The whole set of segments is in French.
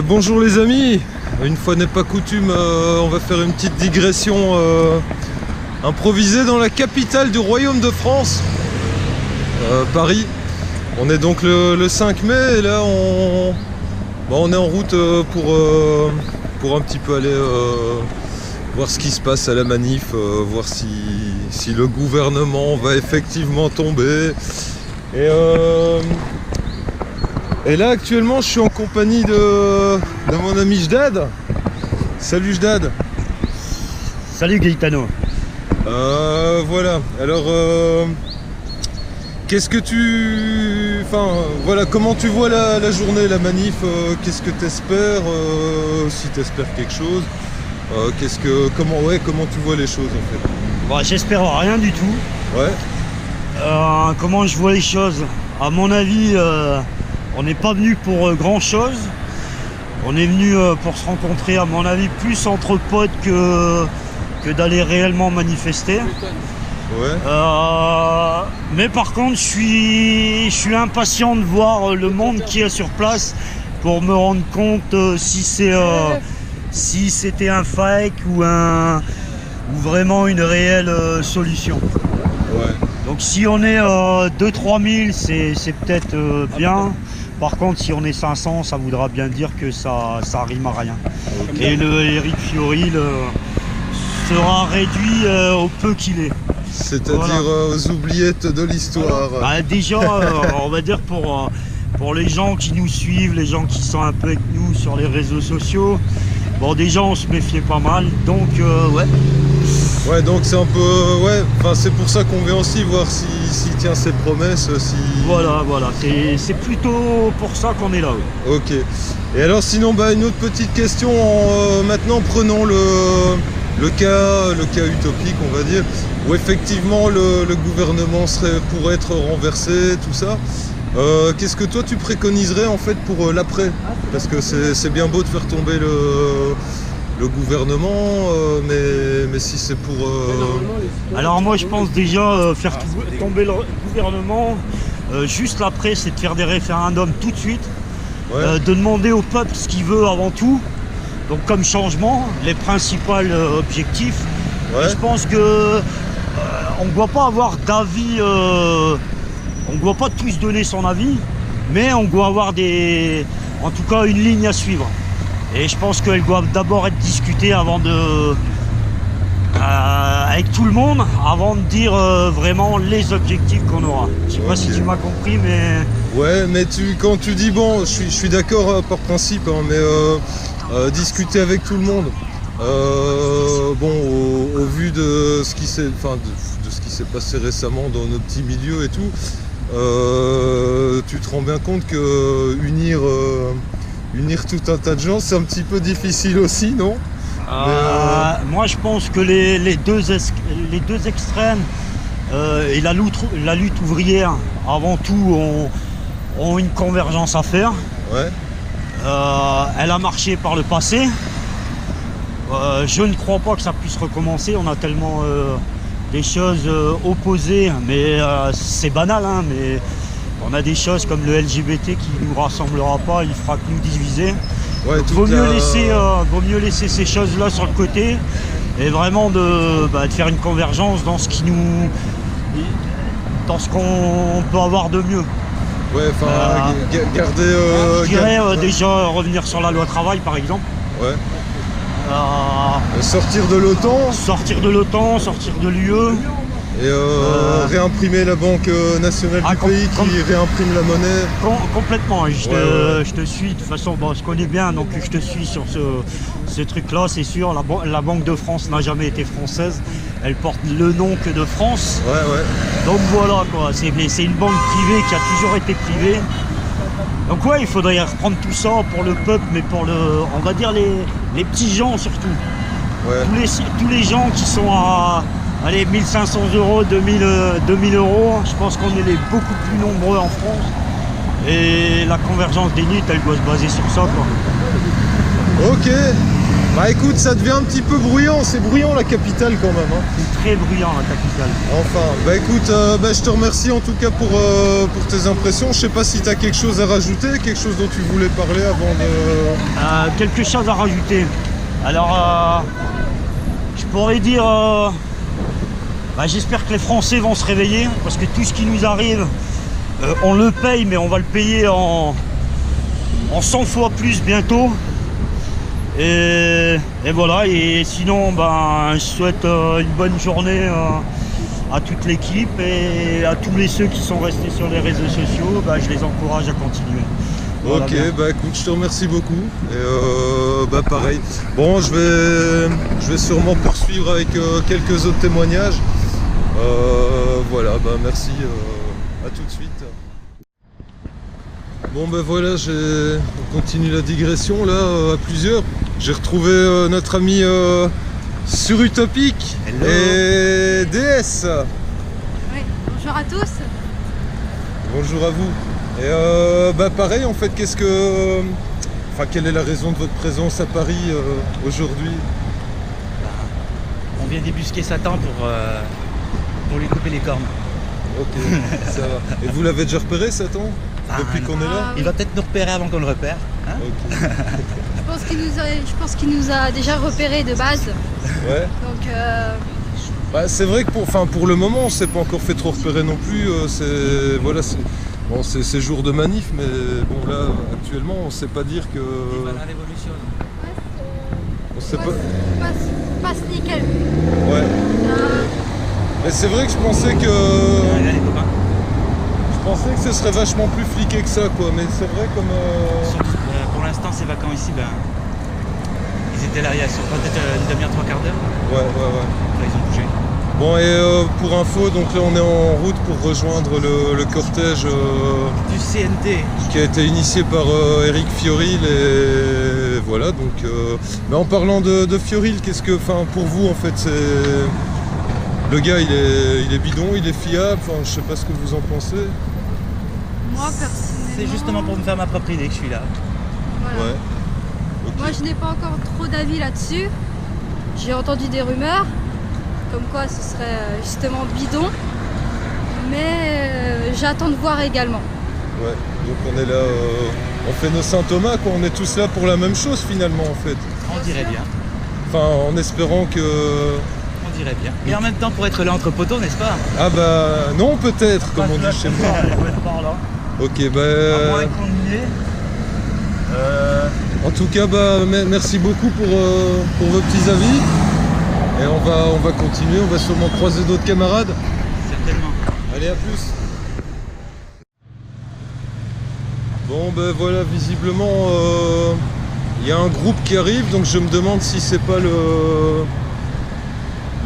Bonjour les amis, une fois n'est pas coutume, on va faire une petite digression improvisée dans la capitale du Royaume de France, Paris. On est donc le 5 mai et là on est en route pour un petit peu aller voir ce qui se passe à la manif, voir si le gouvernement va effectivement tomber. Et là actuellement je suis en compagnie de mon ami Jdad. Salut Jdad. Salut Gaetano. Voilà, alors qu'est-ce que comment tu vois la journée, la manif, qu'est-ce que tu espères, si tu espères quelque chose, comment tu vois les choses en fait? Bon, j'espère rien du tout. Ouais. Comment je vois les choses? À mon avis, on n'est pas venu pour grand chose. On est venu pour se rencontrer, à mon avis, plus entre potes que d'aller réellement manifester. Ouais. Mais par contre, je suis impatient de voir le monde qui est sur place pour me rendre compte si c'était un fake ou vraiment une réelle solution. Ouais. Donc si on est 2-3 000, c'est peut-être bien. Par contre, si on est 500, ça voudra bien dire que ça rime à rien. Okay. Et le Éric Fiori sera réduit au peu qu'il est. C'est-à-dire aux oubliettes de l'histoire. Déjà, on va dire pour les gens qui nous suivent, les gens qui sont un peu avec nous sur les réseaux sociaux, bon déjà on se méfiait pas mal, donc ouais. Ouais, donc c'est un peu... c'est pour ça qu'on vient aussi voir s'il tient ses promesses, si... Voilà, c'est plutôt pour ça qu'on est là. Ouais. Ok. Et alors sinon, une autre petite question, maintenant prenons le cas utopique, on va dire, où effectivement le gouvernement pourrait être renversé, tout ça. Qu'est-ce que toi tu préconiserais en fait pour l'après? Parce que c'est bien beau de faire tomber le gouvernement, mais si c'est pour... Alors moi je pense déjà faire tomber le gouvernement, juste après c'est de faire des référendums tout de suite, de demander au peuple ce qu'il veut avant tout, donc comme changement, les principaux objectifs. Et je pense que on ne doit pas avoir d'avis, on ne doit pas tous donner son avis, mais on doit avoir en tout cas une ligne à suivre. Et je pense qu'elles doivent d'abord être discutées avant avec tout le monde, avant de dire vraiment les objectifs qu'on aura. Je sais pas si tu m'as compris, mais... Ouais, mais quand tu dis, bon, je suis d'accord par principe, hein, mais discuter avec tout le monde, au vu de ce qui s'est passé récemment dans nos petits milieux et tout, tu te rends bien compte que unir tout un tas de gens, c'est un petit peu difficile aussi, non? Moi, je pense que les deux extrêmes et la lutte ouvrière, avant tout, ont une convergence à faire. Ouais. Elle a marché par le passé. Je ne crois pas que ça puisse recommencer. On a tellement des choses opposées, mais c'est banal, hein, mais... On a des choses comme le LGBT qui ne nous rassemblera pas, il fera que nous diviser. Ouais, vaut mieux laisser ces choses-là sur le côté et vraiment de faire une convergence dans ce qu'on peut avoir de mieux. Ouais, garder... je dirais déjà revenir sur la loi travail par exemple. Ouais. Sortir de l'OTAN. Sortir de l'UE. Et réimprimer la Banque nationale du pays qui réimprime la monnaie. Complètement, je te suis, de toute façon je connais bien, donc je te suis sur ce truc-là, c'est sûr. La Banque de France n'a jamais été française, elle porte le nom que de France. Ouais. Donc voilà quoi, c'est une banque privée qui a toujours été privée. Donc ouais, il faudrait reprendre tout ça pour le peuple, mais pour on va dire les petits gens surtout. Ouais. Tous les gens qui sont à... Allez, 1500 €, 2000 euros, je pense qu'on est beaucoup plus nombreux en France. Et la convergence des luttes, elle doit se baser sur ça, quoi. Ok. Bah écoute, ça devient un petit peu bruyant, c'est bruyant la capitale quand même. Hein. C'est très bruyant la capitale. Enfin, bah écoute, je te remercie en tout cas pour tes impressions. Je sais pas si tu as quelque chose à rajouter, quelque chose dont tu voulais parler avant de... Quelque chose à rajouter. Alors, je pourrais dire, j'espère que les Français vont se réveiller, parce que tout ce qui nous arrive, on le paye, mais on va le payer en 100 fois plus bientôt. Et voilà, et sinon je souhaite une bonne journée à toute l'équipe et à tous ceux qui sont restés sur les réseaux sociaux, je les encourage à continuer. Voilà, ok, bien. Écoute, je te remercie beaucoup. Et pareil. Bon, je vais sûrement poursuivre avec quelques autres témoignages. Voilà, merci. À tout de suite. Bon voilà, on continue la digression là à plusieurs. J'ai retrouvé notre ami sur Utopique. Hello. Et DS. Oui, bonjour à tous. Bonjour à vous. Et pareil en fait, quelle est la raison de votre présence à Paris aujourd'hui? On vient débusquer Satan pour lui couper les cornes. Ok, ça va. Et vous l'avez déjà repéré Satan depuis qu'on est là? Il va peut-être nous repérer avant qu'on le repère. Hein, ok. Je pense qu'il nous a déjà repérés de base. Ouais. Donc c'est vrai que pour le moment on s'est pas encore fait trop repérer non plus. C'est jour de manif, mais bon là actuellement on sait pas dire que. Viva la révolution. On sait pas. passe nickel. Ouais. Mais c'est vrai que je pensais que. Là, les copains. Je pensais que ce serait vachement plus fliqué que ça quoi, mais c'est vrai comme. Pour l'instant ces vacances ici, ils étaient là il y a peut-être une demi-heure, 3 quarts d'heure. Ouais. Là ils ont bougé. Bon et pour info, donc là on est en route pour rejoindre le cortège Du CNT. qui a été initié par Éric Fiorile et voilà donc. Mais en parlant de Fiorile, pour vous en fait c'est. Le gars il est bidon, il est fiable, je sais pas ce que vous en pensez. Moi personnellement. C'est justement pour me faire ma propre idée que je suis là. Voilà. Ouais. Okay. Moi je n'ai pas encore trop d'avis là-dessus. J'ai entendu des rumeurs comme quoi ce serait justement bidon. Mais j'attends de voir également. Ouais, donc on est là, on fait nos Saint-Thomas quoi, on est tous là pour la même chose finalement en fait. On dirait bien. Enfin en espérant que. On dirait bien. Et en même temps pour être là entre poteaux, n'est-ce pas? Ah non peut-être comme on dit chez moi. Par là. Ok À moins qu'on y est. En tout cas merci beaucoup pour vos petits avis. Et on va continuer, on va sûrement croiser d'autres camarades. Certainement. Allez à plus. Bon voilà, visiblement il y a un groupe qui arrive, donc je me demande si c'est pas le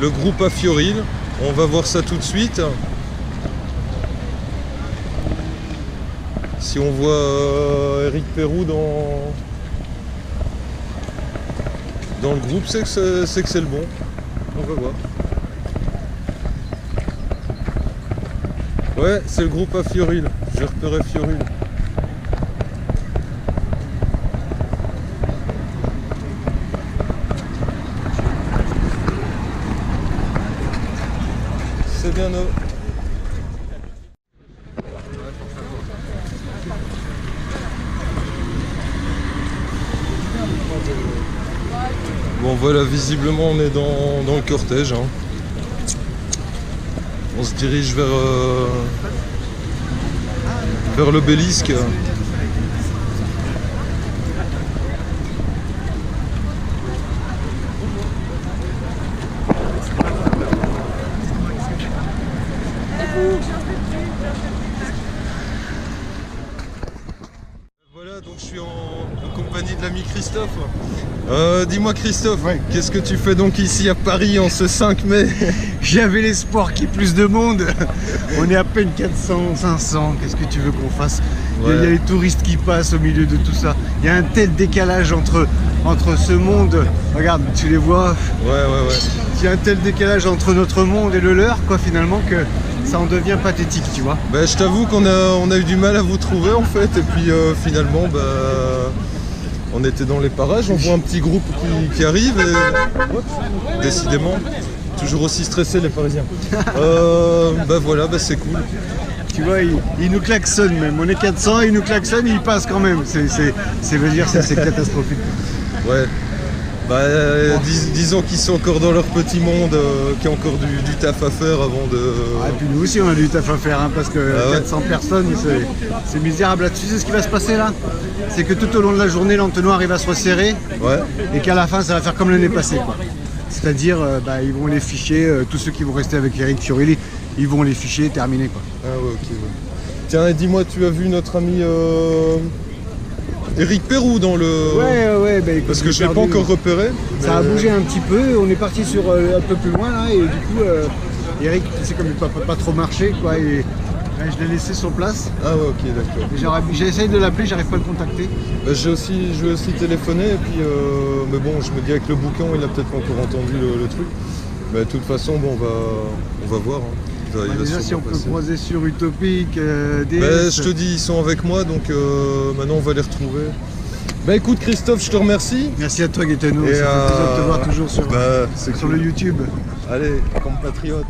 groupe à Fiorile. On va voir ça tout de suite. Si on voit Eric Perrou dans le groupe, c'est que c'est le bon. On va voir. Ouais, c'est le groupe à Fiorile. J'ai repéré Fiorile. C'est bien eux. Bon voilà, visiblement on est dans le cortège. Hein. On se dirige vers l'obélisque. Voilà, donc je suis en compagnie de l'ami Christophe. Dis-moi Christophe, Ouais. Qu'est-ce que tu fais donc ici à Paris en ce 5 mai? J'avais l'espoir qu'il y ait plus de monde. On est à peine 400, 500. Qu'est-ce que tu veux qu'on fasse? Il y a les touristes qui passent au milieu de tout ça. Il y a un tel décalage entre ce monde. Regarde, tu les vois. Ouais. Il y a un tel décalage entre notre monde et le leur, quoi, finalement, que ça en devient pathétique, tu vois. Je t'avoue qu'on a eu du mal à vous trouver en fait. Et puis finalement, On était dans les parages, on voit un petit groupe qui arrive et... Décidément, toujours aussi stressés les Parisiens. Bah voilà, bah c'est cool. Tu vois, il nous klaxonne même. On est 400, il nous klaxonne, il passe quand même. C'est veut dire c'est catastrophique. Ouais. Bah, disons qu'ils sont encore dans leur petit monde, qu'il y a encore du taf à faire avant de... Ah, et puis nous aussi on a du taf à faire, hein, parce que 400 personnes, c'est misérable. Là, tu sais ce qui va se passer là? C'est que tout au long de la journée, l'entonnoir il va se resserrer, et qu'à la fin ça va faire comme l'année passée, quoi. C'est-à-dire, ils vont les ficher, tous ceux qui vont rester avec Eric Fiorilli, ils vont les ficher, terminer, quoi. Ah ouais, ok. Ouais. Tiens, et dis-moi, tu as vu notre ami... Eric Pérou dans le... Ouais, bah, écoute, parce que je l'ai pas encore repéré. Ça a bougé un petit peu, on est parti sur un peu plus loin là, et du coup, Eric, tu sais, comme il peut pas trop marcher, quoi, et je l'ai laissé sur place. Ah ouais, ok, d'accord. J'ai essayé de l'appeler, j'arrive pas à le contacter. Bah, je vais aussi téléphoner, et puis, mais bon, je me dis avec le bouquin, il a peut-être pas encore entendu le truc. Mais de toute façon, bon, on va voir. Hein. Déjà, si on peut croiser sur Utopic, DS... Bah, je te dis, ils sont avec moi, donc maintenant on va les retrouver. Bah écoute Christophe, je te remercie. Merci à toi Gaetano, ça fait plaisir de te voir toujours sur le YouTube. Allez, compatriote.